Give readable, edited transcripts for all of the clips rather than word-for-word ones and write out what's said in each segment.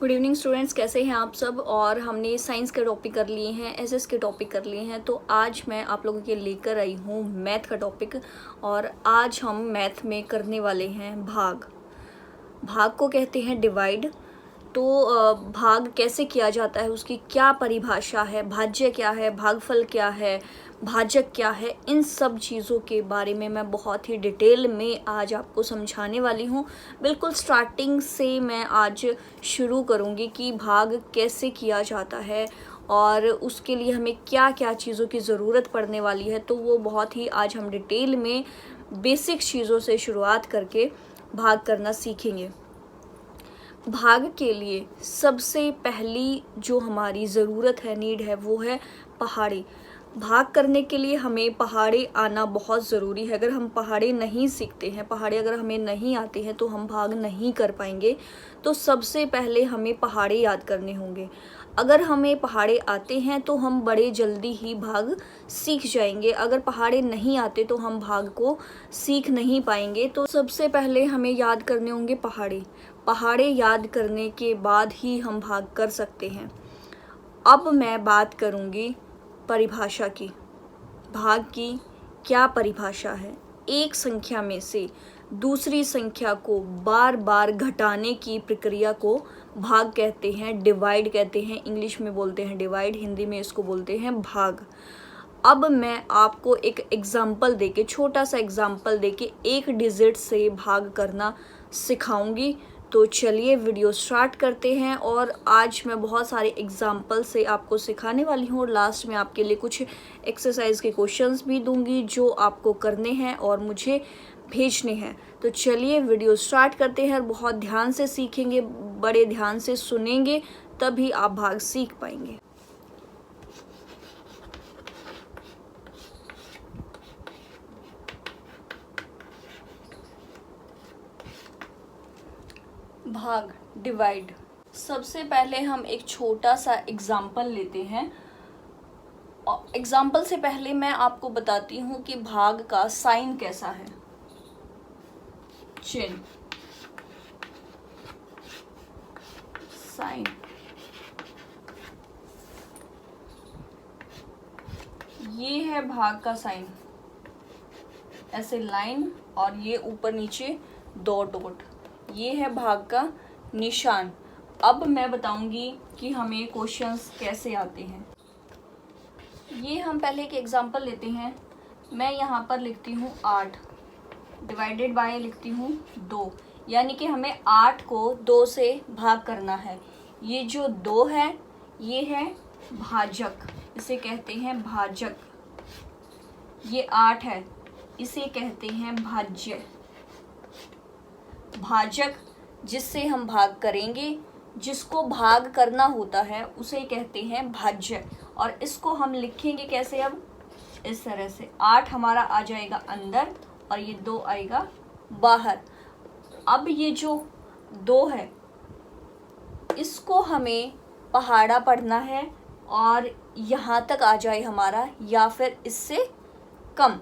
Good evening students, कैसे हैं आप सब। और हमने साइंस के टॉपिक कर लिए हैं, एसएस के टॉपिक कर लिए हैं। तो आज मैं आप लोगों के लेकर आई हूँ मैथ का टॉपिक। और आज हम मैथ में करने वाले हैं भाग। भाग को कहते हैं डिवाइड। तो भाग कैसे किया जाता है, उसकी क्या परिभाषा है, भाज्य क्या है, भागफल क्या है, भाजक क्या है, इन सब चीज़ों के बारे में मैं बहुत ही डिटेल में आज आपको समझाने वाली हूँ। बिल्कुल स्टार्टिंग से मैं आज शुरू करूँगी कि भाग कैसे किया जाता है और उसके लिए हमें क्या क्या चीज़ों की ज़रूरत पड़ने वाली है। तो वो बहुत ही आज हम डिटेल में बेसिक चीज़ों से शुरुआत करके भाग करना सीखेंगे। भाग के लिए सबसे पहली जो हमारी ज़रूरत है, नीड है, वो है पहाड़े। भाग करने के लिए हमें पहाड़े आना बहुत ज़रूरी है। अगर हम पहाड़े नहीं सीखते हैं, पहाड़े अगर हमें नहीं आते हैं तो हम भाग नहीं कर पाएंगे। तो सबसे पहले हमें पहाड़े याद करने होंगे। अगर हमें पहाड़े आते हैं तो हम बड़े जल्दी ही भाग सीख जाएंगे। अगर पहाड़े नहीं आते तो हम भाग को सीख नहीं पाएंगे। तो सबसे पहले हमें याद करने होंगे पहाड़े। पहाड़े याद करने के बाद ही हम भाग कर सकते हैं। अब मैं बात करूँगी परिभाषा की। भाग की क्या परिभाषा है? एक संख्या में से दूसरी संख्या को बार बार घटाने की प्रक्रिया को भाग कहते हैं, डिवाइड कहते हैं। इंग्लिश में बोलते हैं डिवाइड, हिंदी में इसको बोलते हैं भाग। अब मैं आपको एक एग्जाम्पल देके, छोटा सा एग्जाम्पल देके एक डिजिट से भाग करना सिखाऊंगी। तो चलिए वीडियो स्टार्ट करते हैं। और आज मैं बहुत सारे एग्जाम्पल से आपको सिखाने वाली हूँ और लास्ट में आपके लिए कुछ एक्सरसाइज के क्वेश्चंस भी दूंगी जो आपको करने हैं और मुझे भेजने हैं। तो चलिए वीडियो स्टार्ट करते हैं और बहुत ध्यान से सीखेंगे, बड़े ध्यान से सुनेंगे, तभी आप भाग सीख पाएंगे। भाग, डिवाइड। सबसे पहले हम एक छोटा सा एग्जाम्पल लेते हैं। एग्जाम्पल से पहले मैं आपको बताती हूँ कि भाग का साइन कैसा है। चिन्ह, साइन, ये है भाग का साइन, ऐसे लाइन और ये ऊपर नीचे दो डॉट, ये है भाग का निशान। अब मैं बताऊंगी कि हमें क्वेश्चंस कैसे आते हैं। ये हम पहले एक एग्जांपल लेते हैं। मैं यहाँ पर लिखती हूँ 8 डिवाइडेड बाय लिखती हूँ 2, यानी कि हमें 8 को 2 से भाग करना है। ये जो 2 है ये है भाजक, इसे कहते हैं भाजक। ये 8 है, इसे कहते हैं भाज्य। भाजक जिससे हम भाग करेंगे, जिसको भाग करना होता है, उसे कहते हैं भाज्य। और इसको हम लिखेंगे कैसे? अब इस तरह से 8 हमारा आ जाएगा अंदर और ये 2 आएगा बाहर। अब ये जो 2 है इसको हमें पहाड़ा पढ़ना है और यहाँ तक आ जाए हमारा, या फिर इससे कम,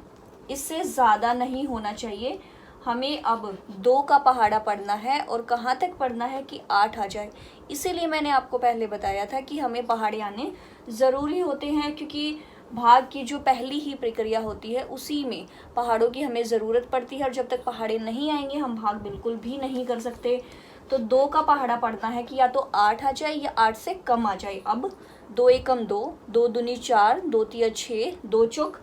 इससे ज़्यादा नहीं होना चाहिए। हमें अब 2 का पहाड़ा पढ़ना है और कहाँ तक पढ़ना है कि 8 आ जाए। इसीलिए मैंने आपको पहले बताया था कि हमें पहाड़े आने ज़रूरी होते हैं, क्योंकि भाग की जो पहली ही प्रक्रिया होती है उसी में पहाड़ों की हमें ज़रूरत पड़ती है। और जब तक पहाड़े नहीं आएंगे हम भाग बिल्कुल भी नहीं कर सकते। तो 2 का पहाड़ा पढ़ना है कि या तो 8 आ जाए या 8 से कम आ जाए। अब 2 एकम 2, 2 दूनी 4, 2 तिया 6, 2 चौक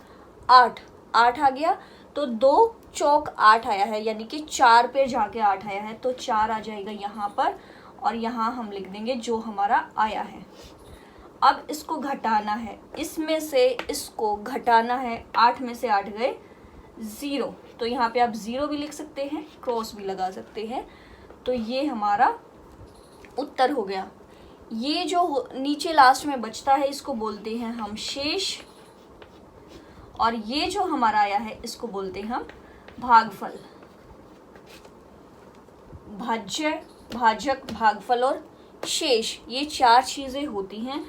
8, 8 आ गया। तो 2 चौक 8 आया है, यानी कि 4 पे जाके 8 आया है। तो 4 आ जाएगा यहाँ पर और यहाँ हम लिख देंगे जो हमारा आया है। अब इसको घटाना है, इसमें से इसको घटाना है। 8 में से 8 गए 0, तो यहाँ पे आप 0 भी लिख सकते हैं, क्रॉस भी लगा सकते हैं। तो ये हमारा उत्तर हो गया। ये जो नीचे लास्ट में बचता है इसको बोलते हैं हम शेष, और ये जो हमारा आया है इसको बोलते हैं हम भागफल। भाज्य, भाजक, भागफल और शेष, ये 4 चीज़ें होती हैं।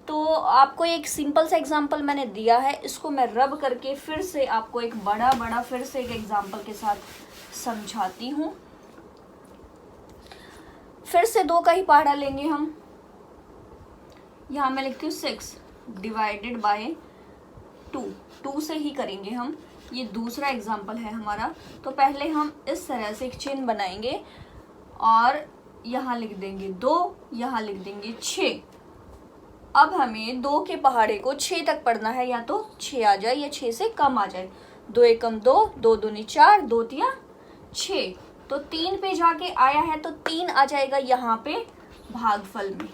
तो आपको एक सिंपल सा एग्जांपल मैंने दिया है, इसको मैं रब करके फिर से आपको एक बड़ा फिर से एक एग्जांपल के साथ समझाती हूँ। फिर से 2 का ही पहाड़ा लेंगे हम। यहाँ मैं लिखती हूँ 6 डिवाइडेड बाय 2 से ही करेंगे हम। ये दूसरा एग्जाम्पल है हमारा। तो पहले हम इस तरह से एक चिन्ह बनाएंगे और यहाँ लिख देंगे 2, यहाँ लिख देंगे 6। अब हमें 2 के पहाड़े को 6 तक पढ़ना है, या तो 6 आ जाए या 6 से कम आ जाए। 2 एकम 2, 2 दूनी 4, 2 तिया 6। तो 3 पे जाके आया है तो 3 आ जाएगा यहाँ पे भागफल में,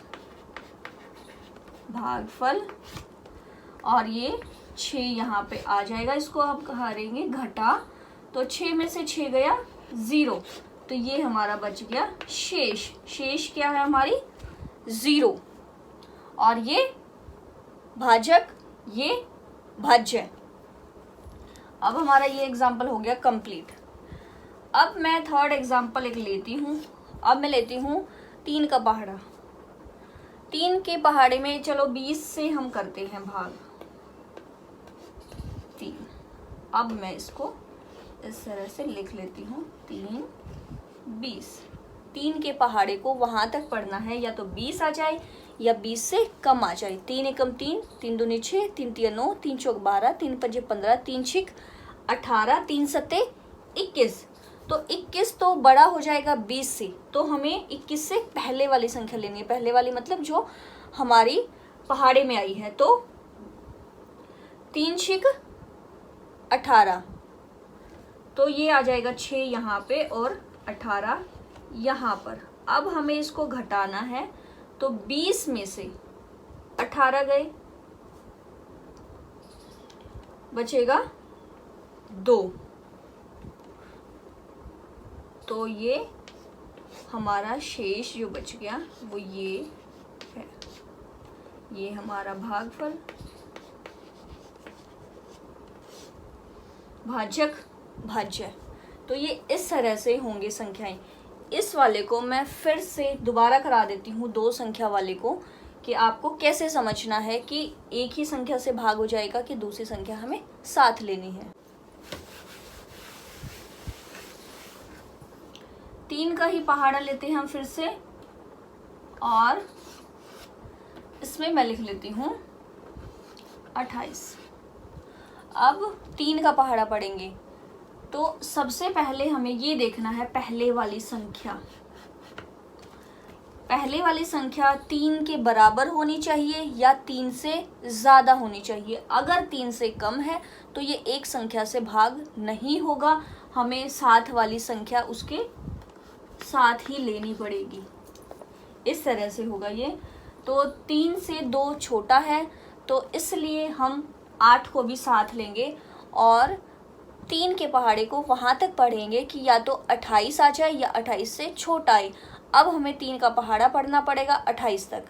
भागफल, और ये 6 यहाँ पे आ जाएगा। इसको आप करेंगे घटा, तो 6 में से 6 गया 0, तो ये हमारा बच गया शेष। शेष क्या है हमारी 0, और ये भाजक, ये भाज्य। अब हमारा ये एग्जाम्पल हो गया कंप्लीट। अब मैं थर्ड एग्जाम्पल एक लेती हूँ। अब मैं लेती हूँ 3 का पहाड़ा। 3 के पहाड़े में चलो 20 से हम करते हैं भाग 3। अब मैं इसको इस तरह से लिख लेती हूँ 3 20। 3 के पहाड़े को वहां तक पढ़ना है, या तो 20 आ जाए या 20 से कम आ जाए। 3 एकम 3, 3 दूनी 6, 3 तिया 9, 3 चौक 12, 3 पंजे 15, 3 छिक 18, 3 सत्ते 21। तो 21 तो बड़ा हो जाएगा 20 से, तो हमें 21 से पहले वाली संख्या लेनी है। पहले वाली मतलब जो हमारी पहाड़े में आई है। तो 3 छिक 18, तो ये आ जाएगा 6 यहाँ पे और 18 यहाँ पर। अब हमें इसको घटाना है, तो 20 में से 18 गए, बचेगा 2। तो ये हमारा शेष जो बच गया वो ये है, ये हमारा भागफल, भाजक, भाज्य। तो ये इस तरह से होंगे संख्याएं। इस वाले को मैं फिर से दोबारा करा देती हूँ 2 संख्या वाले को, कि आपको कैसे समझना है कि एक ही संख्या से भाग हो जाएगा कि दूसरी संख्या हमें साथ लेनी है। 3 का ही पहाड़ा लेते हैं हम फिर से, और इसमें मैं लिख लेती हूँ 28। अब 3 का पहाड़ा पढ़ेंगे, तो सबसे पहले हमें ये देखना है पहले वाली संख्या। पहले वाली संख्या 3 के बराबर होनी चाहिए या 3 से ज़्यादा होनी चाहिए। अगर 3 से कम है तो ये एक संख्या से भाग नहीं होगा, हमें साथ वाली संख्या उसके साथ ही लेनी पड़ेगी। इस तरह से होगा ये। तो 3 से 2 छोटा है, तो इसलिए हम 8 को भी साथ लेंगे और 3 के पहाड़े को वहाँ तक पढ़ेंगे कि या तो 28 आ जाए या 28 से छोटा आए। अब हमें 3 का पहाड़ा पढ़ना पड़ेगा 28 तक।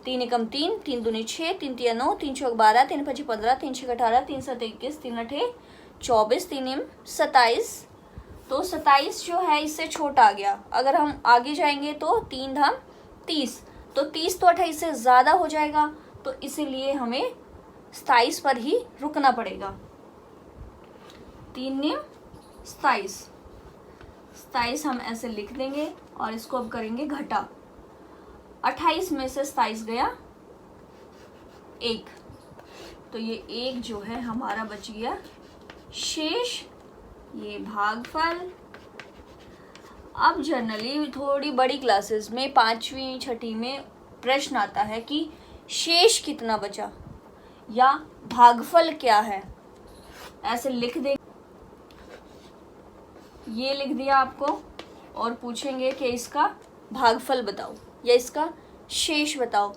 3 एकम 3, 3 दूनी 6, 3 तिया 9, 3 चौक 12, 3 पंजे 15, 3 छः 18, 3 सत्ते 21, 3 अठे 24, 3 निम 27। तो 27 जो है इससे छोटा आ गया। अगर हम आगे जाएंगे तो 3 धाम 30, तो 30 तो 28 से ज़्यादा हो जाएगा, तो इसीलिए हमें 27 पर ही रुकना पड़ेगा। 3 निम 27, 27 हम ऐसे लिख देंगे और इसको अब करेंगे घटा। 28 में से 27 गया 1, तो ये 1 जो है हमारा बच गया शेष, ये भागफल। अब जनरली थोड़ी बड़ी क्लासेस में 5वीं 6ठी में प्रश्न आता है कि शेष कितना बचा या भागफल क्या है, ऐसे लिख दे। ये लिख दिया आपको और पूछेंगे कि इसका भागफल बताओ या इसका शेष बताओ।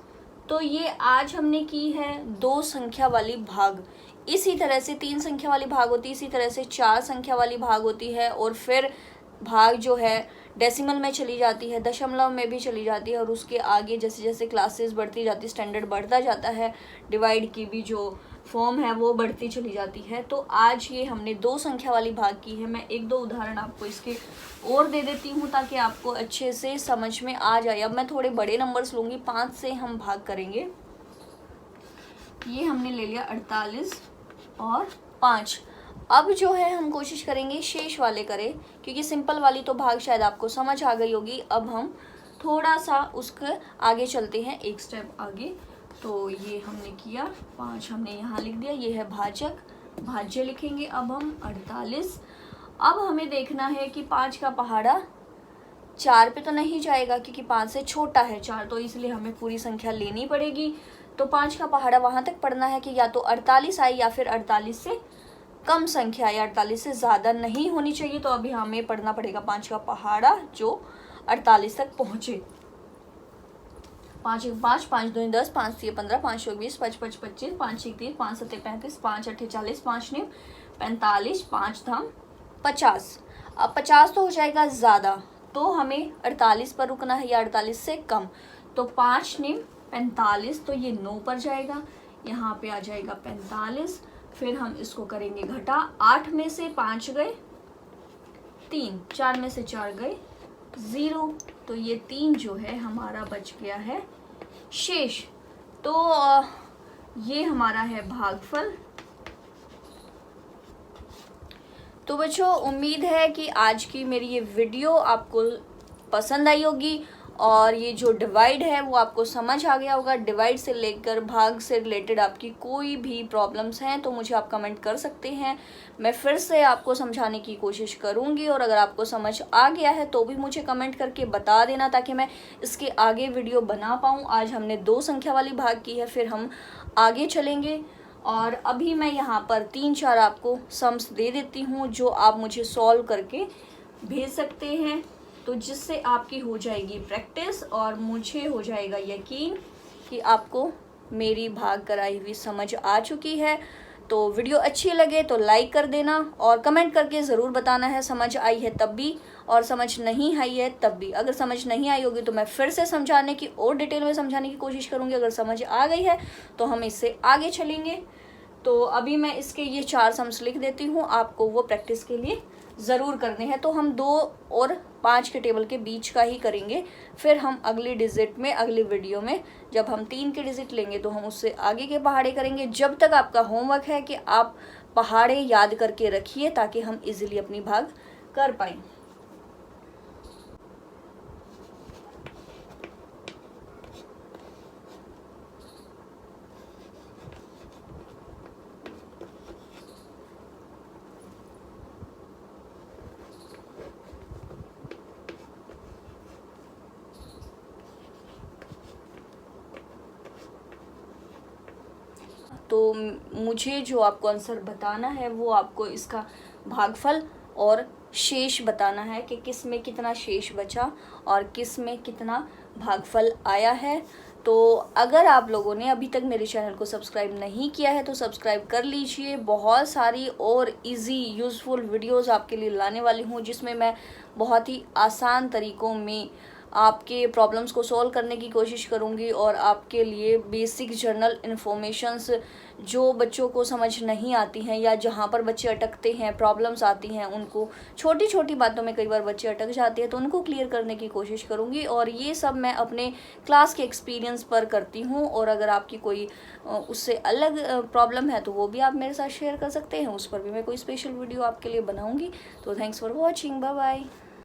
तो ये आज हमने की है 2 संख्या वाली भाग। इसी तरह से 3 संख्या वाली भाग होती है, इसी तरह से 4 संख्या वाली भाग होती है, और फिर भाग जो है डेसिमल में चली जाती है, दशमलव में भी चली जाती है, और उसके आगे जैसे जैसे क्लासेस बढ़ती जाती, स्टैंडर्ड बढ़ता जाता है, डिवाइड की भी जो फॉर्म है वो बढ़ती चली जाती है। तो आज ये हमने 2 संख्या वाली भाग की है। मैं 1-2 उदाहरण आपको इसके और दे देती हूँ ताकि आपको अच्छे से समझ में आ जाए। अब मैं थोड़े बड़े नंबर्स लूँगी, 5 से हम भाग करेंगे। ये हमने ले लिया 48 और 5। अब जो है हम कोशिश करेंगे शेष वाले करें, क्योंकि सिंपल वाली तो भाग शायद आपको समझ आ गई होगी। अब हम थोड़ा सा उसके आगे चलते हैं, एक स्टेप आगे। तो ये हमने किया, 5 हमने यहाँ लिख दिया, ये है भाजक, भाज्य लिखेंगे अब हम 48। अब हमें देखना है कि 5 का पहाड़ा 4 पे तो नहीं जाएगा क्योंकि 5 से छोटा है 4, तो इसलिए हमें पूरी संख्या लेनी पड़ेगी। तो 5 का पहाड़ा वहाँ तक पढ़ना है कि या तो 48 आए या फिर 48 से कम संख्या या 48 से ज़्यादा नहीं होनी चाहिए। तो अभी हमें पढ़ना पड़ेगा 5 का पहाड़ा जो 48 तक पहुँचे। 5 1 5, 5 2 10, 5 3 15, 5 1 20, 5 5 25, 5 6 30, 5 7 35, 5 8 40, 5 9 45, 5 धाम 50। अब 50 तो हो जाएगा ज़्यादा, तो हमें 48 पर रुकना है या 48 से कम। तो 5 9 45, तो ये 9 पर जाएगा, यहाँ पे आ जाएगा 45। फिर हम इसको करेंगे घटा, 8 में से 5 गए 3, 4 में से 4 गए 0, तो ये 3 जो है हमारा बच गया है शेष। तो ये हमारा है भागफल। तो बच्चों उम्मीद है कि आज की मेरी ये वीडियो आपको पसंद आई होगी और ये जो डिवाइड है वो आपको समझ आ गया होगा। डिवाइड से लेकर भाग से रिलेटेड आपकी कोई भी प्रॉब्लम्स हैं तो मुझे आप कमेंट कर सकते हैं, मैं फिर से आपको समझाने की कोशिश करूंगी। और अगर आपको समझ आ गया है तो भी मुझे कमेंट करके बता देना ताकि मैं इसके आगे वीडियो बना पाऊँ। आज हमने 2 संख्या वाली भाग की है, फिर हम आगे चलेंगे। और अभी मैं यहाँ पर 3-4 आपको सम्स दे देती हूँ जो आप मुझे सॉल्व करके भेज सकते हैं, तो जिससे आपकी हो जाएगी प्रैक्टिस और मुझे हो जाएगा यकीन कि आपको मेरी भाग कराई हुई समझ आ चुकी है। तो वीडियो अच्छी लगे तो लाइक कर देना और कमेंट करके ज़रूर बताना है समझ आई है तब भी और समझ नहीं आई है तब भी। अगर समझ नहीं आई होगी तो मैं फिर से समझाने की और डिटेल में समझाने की कोशिश करूँगी। अगर समझ आ गई है तो हम इससे आगे चलेंगे। तो अभी मैं इसके ये 4 सम्स लिख देती हूँ, आपको वो प्रैक्टिस के लिए ज़रूर करने हैं। तो हम 2 और 5 के टेबल के बीच का ही करेंगे, फिर हम अगली डिजिट में अगली वीडियो में जब हम 3 के डिजिट लेंगे तो हम उससे आगे के पहाड़े करेंगे। जब तक आपका होमवर्क है कि आप पहाड़े याद करके रखिए ताकि हम इजीली अपनी भाग कर पाएँ। तो मुझे जो आपको आंसर बताना है वो आपको इसका भागफल और शेष बताना है कि किस में कितना शेष बचा और किस में कितना भागफल आया है। तो अगर आप लोगों ने अभी तक मेरे चैनल को सब्सक्राइब नहीं किया है तो सब्सक्राइब कर लीजिए। बहुत सारी और इजी यूज़फुल वीडियोस आपके लिए लाने वाली हूँ जिसमें मैं बहुत ही आसान तरीक़ों में आपके प्रॉब्लम्स को सॉल्व करने की कोशिश करूंगी और आपके लिए बेसिक जर्नल इन्फॉर्मेशंस जो बच्चों को समझ नहीं आती हैं या जहाँ पर बच्चे अटकते हैं, प्रॉब्लम्स आती हैं, उनको छोटी छोटी बातों में कई बार बच्चे अटक जाते हैं तो उनको क्लियर करने की कोशिश करूँगी। और ये सब मैं अपने क्लास के एक्सपीरियंस पर करती हूँ। और अगर आपकी कोई उससे अलग प्रॉब्लम है तो वो भी आप मेरे साथ शेयर कर सकते हैं, उस पर भी मैं कोई स्पेशल वीडियो आपके लिए बनाऊँगी। तो thanks for watching, bye bye.